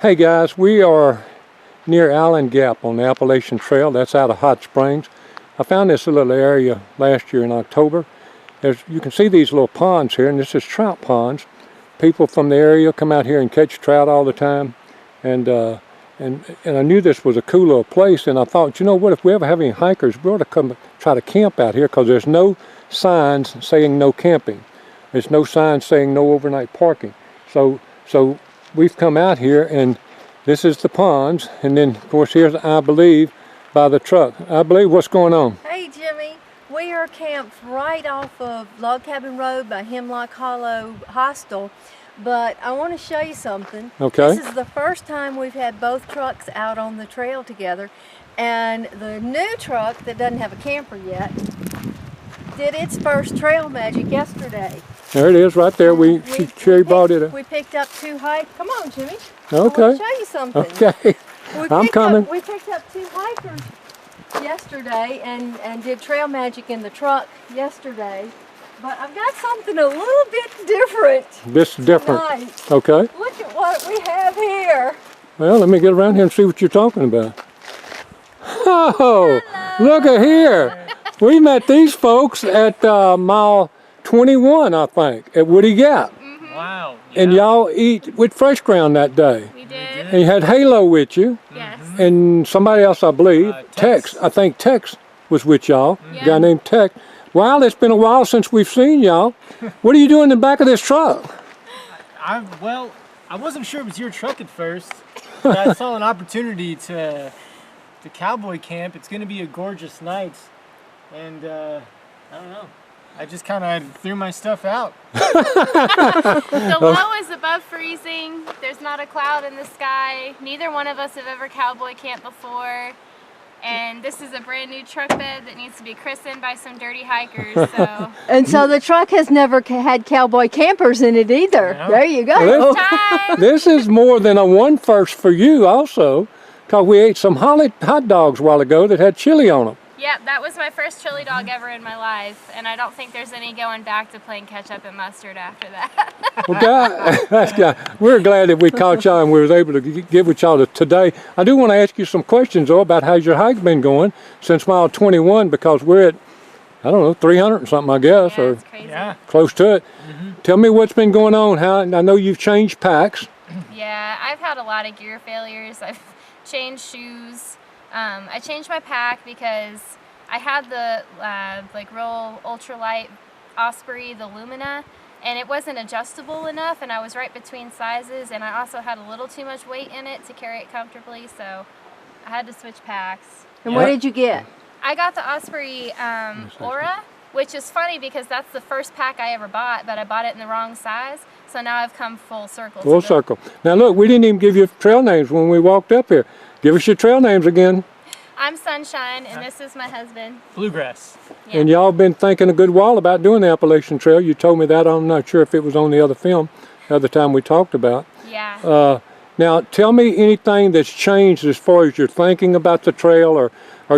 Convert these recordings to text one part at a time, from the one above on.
Hey guys, we are near Allen Gap on the Appalachian Trail. That's out of Hot Springs. I found this little area last year in October. You can see these little ponds here, and this is trout ponds. People from the area come out here and catch trout all the time. And I knew this was a cool little place, and I thought, you know what, if we ever have any hikers, we ought to come try to camp out here, because there's no signs saying no camping. There's no signs saying no overnight parking. So we've come out here, and this is the ponds, and then of course here's, I believe, by the truck. I believe, what's going on? Hey Jimmy, we are camped right off of Log Cabin Road by Hemlock Hollow Hostel, but I want to show you something. Okay. This is the first time we've had both trucks out on the trail together, and the new truck that doesn't have a camper yet did its first trail magic yesterday. There it is right there. Sherry brought it up. We picked up two hikers. Come on, Jimmy. Okay. I want to show you something. Okay. I'm coming. We picked up two hikers yesterday and did trail magic in the truck yesterday. But I've got something a little bit different. This is different. Tonight. Okay. Look at what we have here. Well, let me get around here and see what you're talking about. Oh, hello. Look at here. We met these folks at mile 21, I think, at Woody Gap. Mm-hmm. Wow. Yeah. And y'all eat with fresh ground that day. We did. And you had Halo with you. Yes. And somebody else, I believe, Tex. I think Tex was with y'all. Yeah. A guy named Tex. Wow, it's been a while since we've seen y'all. What are you doing in the back of this truck? Well, I wasn't sure it was your truck at first, but I saw an opportunity to cowboy camp. It's going to be a gorgeous night, and I don't know. I just kind of threw my stuff out. The low is above freezing. There's not a cloud in the sky. Neither one of us have ever cowboy camped before. And this is a brand new truck bed that needs to be christened by some dirty hikers. So. And so the truck has never had cowboy campers in it either. No. There you go. Well, this is more than a one first for you also, because we ate some hot dogs a while ago that had chili on them. Yep, that was my first chili dog ever in my life, and I don't think there's any going back to plain ketchup and mustard after that. Well, we're glad that we caught y'all and we was able to get with y'all today. I do want to ask you some questions, though, about how's your hike been going since mile 21, because we're at, I don't know, 300 and something, I guess, Yeah, or it's crazy. Yeah. close to it. Tell me what's been going on. I know you've changed packs. Yeah, I've had a lot of gear failures. I've changed shoes. I changed my pack because I had the like real ultralight Osprey, the Lumina, and it wasn't adjustable enough, and I was right between sizes, and I also had a little too much weight in it to carry it comfortably, so I had to switch packs. And what did you get? I got the Osprey Aura, which is funny because that's the first pack I ever bought, but I bought it in the wrong size, so now I've come full circle. Full circle. Now look, we didn't even give you trail names when we walked up here. Give us your trail names again. I'm Sunshine, and this is my husband. Bluegrass. Yeah. And y'all been thinking a good while about doing the Appalachian Trail. You told me that. I'm not sure if it was on the other film the other time we talked about. Yeah. Now, tell me anything that's changed as far as your thinking about the trail, or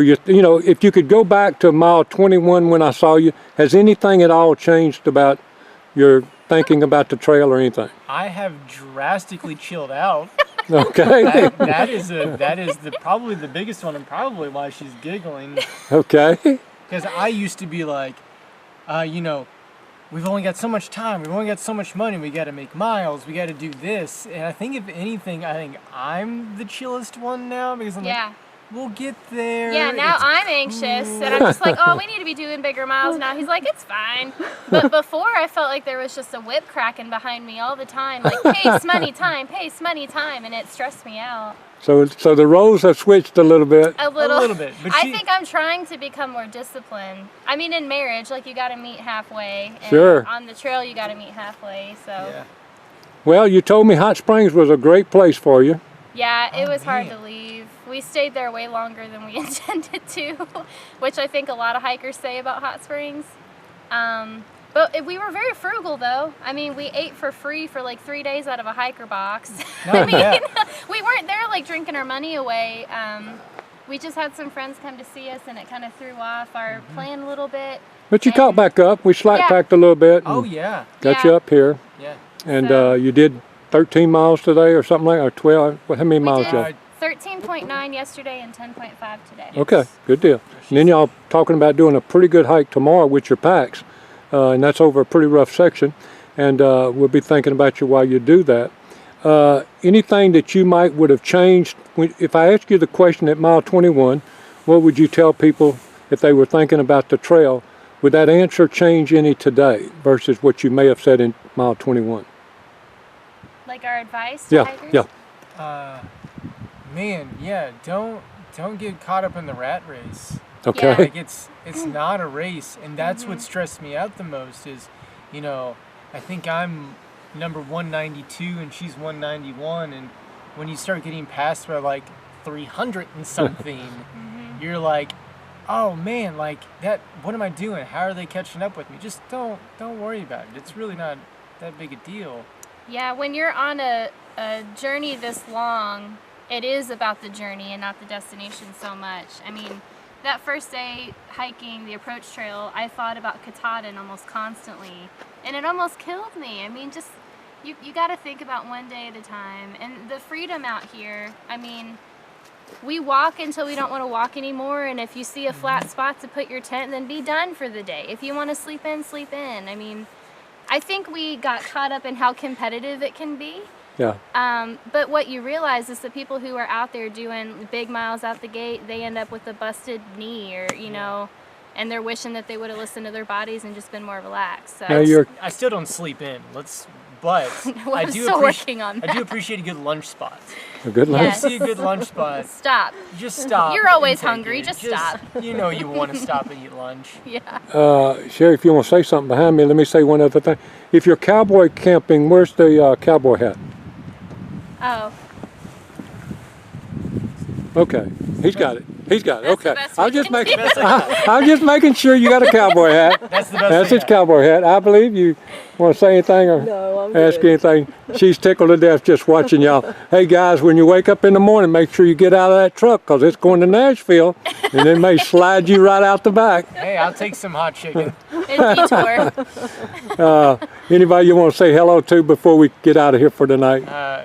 you know, if you could go back to mile 21 when I saw you, has anything at all changed about your thinking about the trail or anything? I have drastically chilled out. Okay. that is probably the biggest one, and probably why she's giggling. Okay. Because I used to be like, you know, we've only got so much time, we've only got so much money, we got to make miles, we got to do this. And I think if anything, I think I'm the chillest one now, because I'm like, we'll get there. Yeah, now I'm anxious, and I'm just like, oh, we need to be doing bigger miles now. He's like, it's fine. But before, I felt like there was just a whip cracking behind me all the time, like, pace, money, time, and it stressed me out. So the roles have switched a little bit. A little bit. But I think I'm trying to become more disciplined. I mean, in marriage, like, you got to meet halfway. And sure. On the trail, you got to meet halfway, so. Yeah. Well, you told me Hot Springs was a great place for you. Yeah, it was hard to leave. We stayed there way longer than we intended to, which I think a lot of hikers say about Hot Springs. But we were very frugal, though. I mean, we ate for free for like 3 days out of a hiker box. I mean, we weren't there like drinking our money away. We just had some friends come to see us, and it kind of threw off our plan a little bit. But you caught back up. We slack packed a little bit. Oh, yeah. Got you up here. Yeah. And you did 13 miles today or something like, or 12? How many We miles did y'all? 13.9 yesterday and 10.5 today. Okay, good deal. And then y'all talking about doing a pretty good hike tomorrow with your packs, and that's over a pretty rough section. And we'll be thinking about you while you do that. Anything that you would have changed, if I ask you the question at mile 21, what would you tell people if they were thinking about the trail? Would that answer change any today versus what you may have said in mile 21? Like our advice to hikers? Yeah. Man, yeah, don't get caught up in the rat race. Okay. Yeah. Like it's not a race, and that's what stressed me out the most is, you know, I think I'm number 192 and she's 191, and when you start getting past by like 300 and something, you're like, oh man, like that, what am I doing? How are they catching up with me? Just don't worry about it. It's really not that big a deal. Yeah, when you're on a journey this long, it is about the journey and not the destination so much. I mean, that first day hiking the approach trail, I thought about Katahdin almost constantly, and it almost killed me. I mean, just, you got to think about one day at a time. And the freedom out here, I mean, we walk until we don't want to walk anymore, and if you see a flat spot to put your tent, then be done for the day. If you want to sleep in, sleep in. I mean, I think we got caught up in how competitive it can be. Yeah. But what you realize is the people who are out there doing big miles out the gate, they end up with a busted knee, or, you know, and they're wishing that they would have listened to their bodies and just been more relaxed. So Now I still don't sleep in. But Well, I I'm do still appreciate working on I do that. appreciate a good lunch spot. a good lunch. Yes. If you see a good lunch spot, Stop. just stop. You're always and take hungry, it. just stop. You know you want to stop and eat lunch. Yeah. Sherry, if you want to say something behind me, let me say one other thing. If you're cowboy camping, where's the cowboy hat? Oh. Okay, he's got it. He's got it. That's the Okay, best I'm we just can making. do. I'm just making sure you got a cowboy hat. That's the best That's thing his cowboy hat. I believe you want to say anything or ask anything. She's tickled to death just watching y'all. Hey guys, when you wake up in the morning, make sure you get out of that truck because it's going to Nashville, and it may slide you right out the back. Hey, I'll take some hot chicken. And detour. Anybody you want to say hello to before we get out of here for tonight?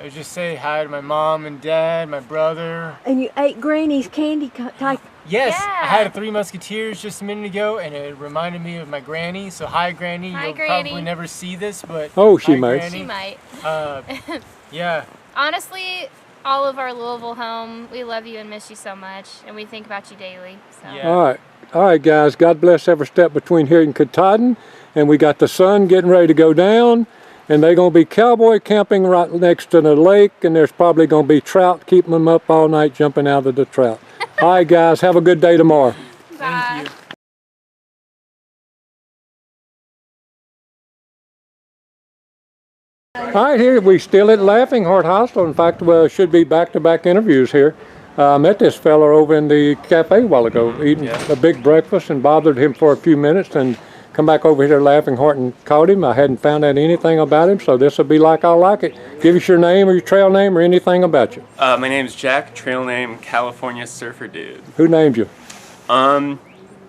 Just say hi to my mom and dad, my brother. And you ate Granny's candy type. Yes, Yeah. I had a Three Musketeers just a minute ago, and it reminded me of my granny. So hi, Granny. Hi, You'll Granny. probably never see this, but Oh, she hi, may. Granny. She might. Yeah. Honestly, all of our Louisville home, we love you and miss you so much, and we think about you daily. So. Yeah. All right, guys. God bless every step between here and Katahdin, and we got the sun getting ready to go down, and they're gonna be cowboy camping right next to the lake, and there's probably gonna be trout keeping them up all night, jumping out of the trout. All right, guys. Have a good day tomorrow. Bye. Thank you. All right, here we still at Laughing Heart Hostel. In fact, well, it should be back-to-back interviews here. I met this fella over in the cafe a while ago, eating a big breakfast, and bothered him for a few minutes, and come back over here to Laughing Heart and called him. I hadn't found out anything about him, so this will be like I like it. Give us your name or your trail name or anything about you. My name's Jack, trail name California Surfer Dude. Who named you?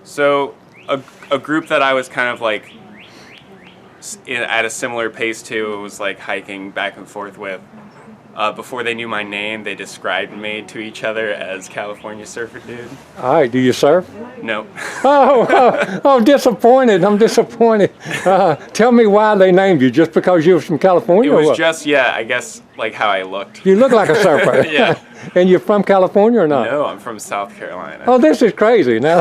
So a group that I was kind of like at a similar pace to, was like hiking back and forth with. Before they knew my name, they described me to each other as California Surfer Dude. All right, do you surf? No. Oh, disappointed. I'm disappointed. Tell me why they named you, just because you were from California It or was what? just, yeah, I guess like how I looked. You look like a surfer. Yeah. And you're from California or not? No, I'm from South Carolina. Oh, this is crazy. Now,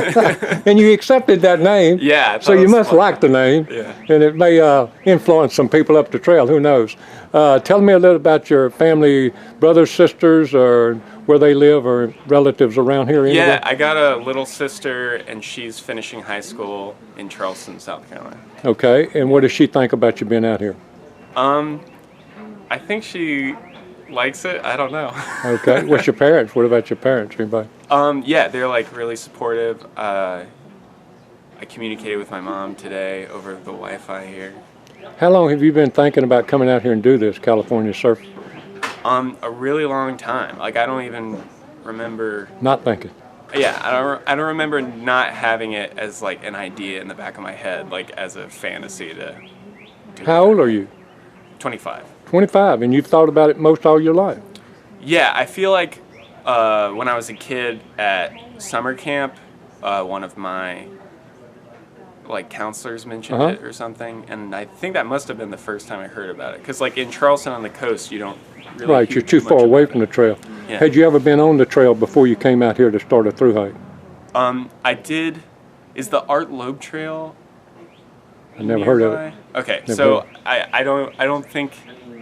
and you accepted that name. Yeah. I So thought it you was must fun. like the name. Yeah. And it may influence some people up the trail. Who knows? Tell me a little about your family, brothers, sisters, or where they live, or relatives around here. Anywhere? Yeah, I got a little sister, and she's finishing high school in Charleston, South Carolina. Okay. And what does she think about you being out here? I think she likes it. I don't know. Okay. What's your parents? What about your parents? Anybody? Yeah, they're like really supportive. I communicated with my mom today over the Wi-Fi here. How long have you been thinking about coming out here and do this California surf? A really long time. Like I don't even remember. Not thinking. Yeah, I don't remember not having it as like an idea in the back of my head, like as a fantasy to do. How old are you? 25. 25, and you've thought about it most all your life. Yeah, I feel like when I was a kid at summer camp, one of my counselors mentioned it or something, and I think that must have been the first time I heard about it. Because in Charleston on the coast, you don't really Right, hear you're too much far away about from it. the trail. Yeah. Had you ever been on the trail before you came out here to start a thru hike? I did. Is the Art Loeb Trail? I never heard of it. nearby? Okay, Never so heard. I don't think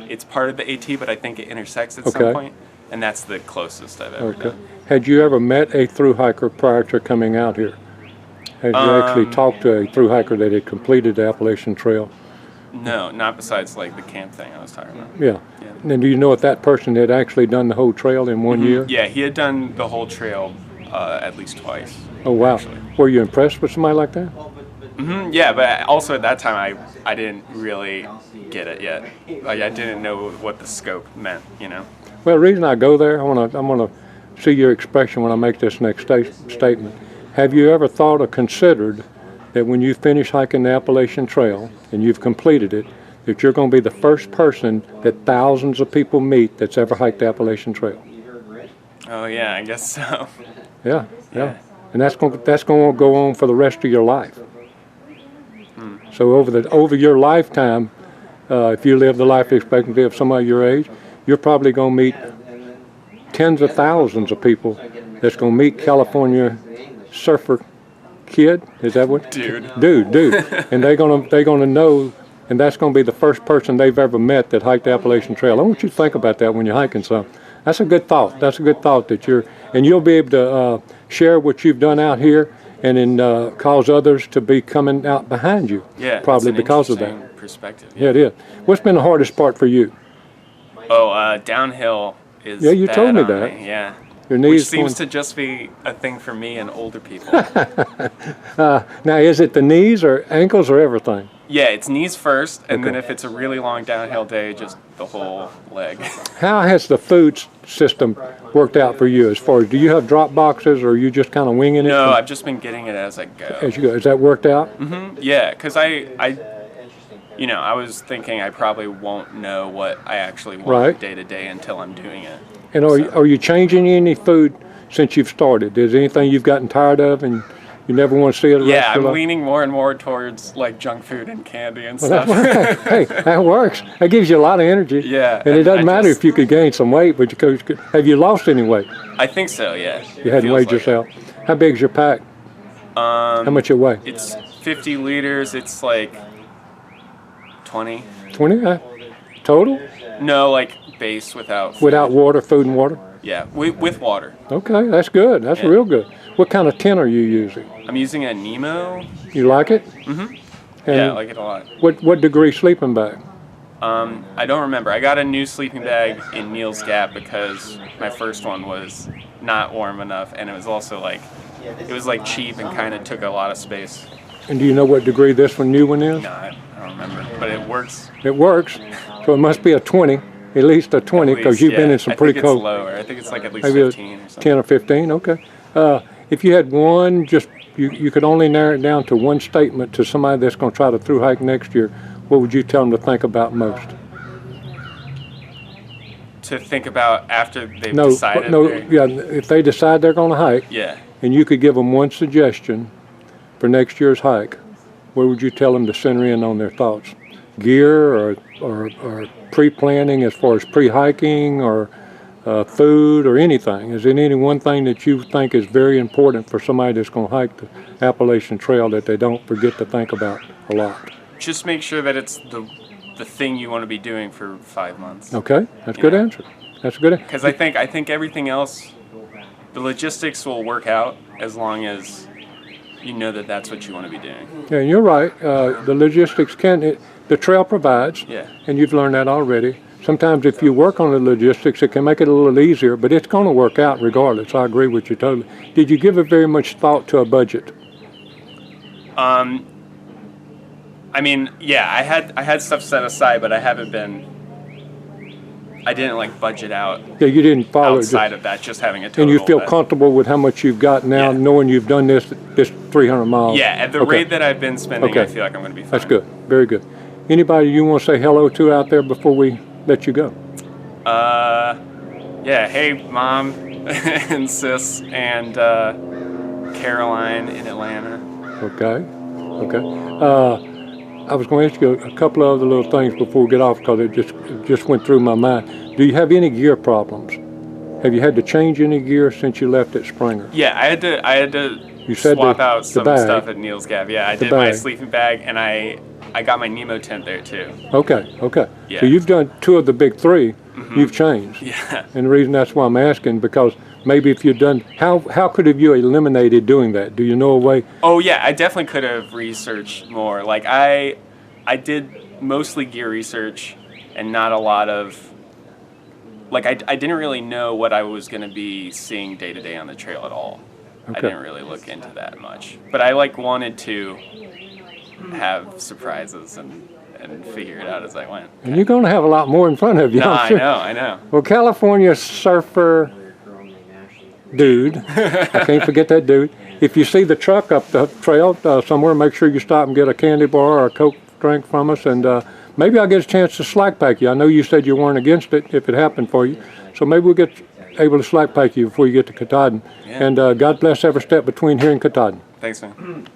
it's part of the AT, but I think it intersects at Okay. some point, and that's the closest I've ever Okay. done. Had you ever met a thru hiker prior to coming out here? Had you actually talked to a thru hiker that had completed the Appalachian Trail? No, not besides the camp thing I was talking about. Yeah. And do you know if that person had actually done the whole trail in one year? Yeah, he had done the whole trail at least twice. Oh, wow. Actually. Were you impressed with somebody like that? Yeah, but also at that time I didn't really get it yet. I didn't know what the scope meant, Well, the reason I go there, I want to see your expression when I make this next statement. Have you ever thought or considered that when you finish hiking the Appalachian Trail and you've completed it, that you're going to be the first person that thousands of people meet that's ever hiked the Appalachian Trail? Oh yeah, I guess so. Yeah. And that's going to go on for the rest of your life. So over your lifetime, if you live the life expectancy of somebody your age, you're probably going to meet tens of thousands of people that's going to meet California surfer kid. Is that what? Dude. And they're gonna know, and that's going to be the first person they've ever met that hiked the Appalachian Trail. I want you to think about that when you're hiking some. That's a good thought. That's a good thought that you'll be able to share what you've done out here, and then cause others to be coming out behind you. Yeah, probably it's an because of interesting that. perspective. Yeah, it is. What's been the hardest part for you? Oh, downhill is. Yeah, you bad told me on that. Yeah. Your Which knees seems going- to just be a thing for me and older people. Now, is it the knees or ankles or everything? Yeah, it's knees first, and then Okay. if it's a really long downhill day, just the whole leg. How has the food system worked out for you? As far as, do you have drop boxes, or are you just kind of winging it? No, from- I've just been getting it as I go. as you go. Has that worked out? Yeah, because I was thinking I probably won't know what I actually want Right. day to day until I'm doing it. And are you changing any food since you've started? Is there anything you've gotten tired of and you never want to see it? Yeah, I'm leaning more and more towards junk food and candy and Well, stuff. that's right. Hey, that works. That gives you a lot of energy. Yeah, And it and doesn't I matter just- if you could gain some weight, but have you lost any weight? I think so. Yeah. You hadn't Feels weighed like yourself. How big's your pack? How much it weigh? It's 50 liters. It's like 20. 20 total? No, base without. Food. Without water, food and water? Yeah, with water. Okay, that's good. That's Yeah. real good. What kind of tent are you using? I'm using a Nemo. You like it? Yeah, I And like it a lot. what degree sleeping bag? I don't remember. I got a new sleeping bag in Neil's Gap because my first one was not warm enough, and it was also cheap and kind of took a lot of space. And do you know what degree this new one is? No, I don't remember, but it works. It works. So it must be a 20, at least a 20, At because least, you've been yeah. in some I pretty think cold. it's lower. I think it's at least Maybe 15 or something. 10 or 15, okay. If you had one, just you could only narrow it down to one statement to somebody that's going to try to thru hike next year, what would you tell them to think about most? To think about after they've No, decided. if they decide they're going to hike, Yeah. and you could give them one suggestion for next year's hike, where would you tell them to center in on their thoughts? Gear or pre-planning as far as pre-hiking or food or anything? Is there any one thing that you think is very important for somebody that's going to hike the Appalachian Trail that they don't forget to think about a lot? Just make sure that it's the thing you want to be doing for 5 months. Okay, that's a good Yeah. answer. That's a good answer. Because I think everything else, the logistics will work out as long as you know that that's what you want to be doing. Yeah, and you're right. The logistics the trail provides, Yeah. and you've learned that already. Sometimes if you work on the logistics, it can make it a little easier, but it's going to work out regardless. I agree with you totally. Did you give it very much thought to a budget? Yeah, I had stuff set aside, but I didn't budget out Yeah, you didn't follow outside it. of that, just having a total. And you feel that- comfortable with how much you've got now, Yeah. knowing you've done this 300 miles? Yeah, at the Okay. rate that I've been spending, Okay. I feel like I'm going to be fine. That's good. Very good. Anybody you want to say hello to out there before we let you go? Yeah, hey, Mom and Sis and Caroline in Atlanta. Okay. I was going to ask you a couple of other little things before we get off because it just went through my mind. Do you have any gear problems? Have you had to change any gear since you left at Springer? Yeah, I had to You said swap the out some bag. stuff at Neil's Gap. Yeah, I The did my bag. sleeping bag, and I got my Nemo tent there too. Okay. Yeah. So you've done 2 of the big 3. You've changed. Yeah. And the reason that's why I'm asking, because maybe if you'd done, how could have you eliminated doing that? Do you know a way? Oh yeah, I definitely could have researched more. Like I did mostly gear research and not a lot of, like I didn't really know what I was going to be seeing day to day on the trail at all. Okay. I didn't really look into that much. But I wanted to have surprises and figure it out as I went. And you're going to have a lot more in front of you. No, I'm sure. I know. Well, California surfer dude, I can't forget that dude. If you see the truck up the trail somewhere, make sure you stop and get a candy bar or a Coke drink from us, and maybe I'll get a chance to slack pack you. I know you said you weren't against it if it happened for you, so maybe we'll get able to slack pack you before you get to Katahdin. Yeah. And God bless every step between here and Katahdin. Thanks, man.